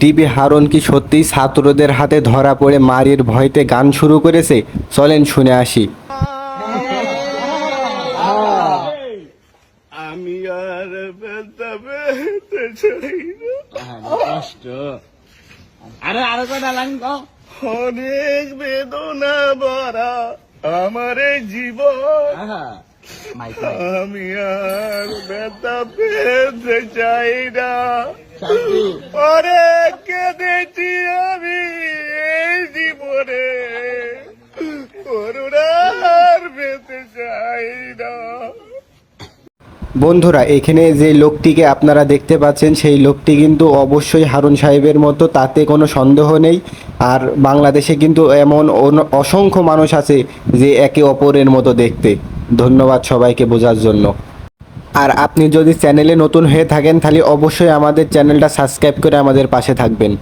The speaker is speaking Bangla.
ডিবি হারুন কি সত্যিই ছাত্রদের হাতে ধরা পড়ে মারির ভয়তে গান শুরু করেছে? চলেন শুনে আসি। আমি আর ব্যথা পেতে চাই না। কষ্ট আরে আরো কয়টা লাইন কও। অনেক বেদনা ভরা আমার এই জীবন, আমি আর ব্যথা পেতে চাই না। অনেক কেঁদেছি আমি এই জীবনে, করুণার পেতে চাই না। বন্ধুরা, এখানে যে লোকটিকে আপনারা দেখতে পাচ্ছেন সেই লোকটি কিন্তু অবশ্যই হারুন সাহেবের মতো, তাতে কোনো সন্দেহ নেই। আর বাংলাদেশে কিন্তু এমন অসংখ্য মানুষ আছে যে একে অপরের মতো দেখতে। ধন্যবাদ সবাইকে বোঝার জন্য। আর আপনি যদি চ্যানেলে নতুন হয়ে থাকেন তাহলে অবশ্যই আমাদের চ্যানেলটা সাবস্ক্রাইব করে আমাদের পাশে থাকবেন।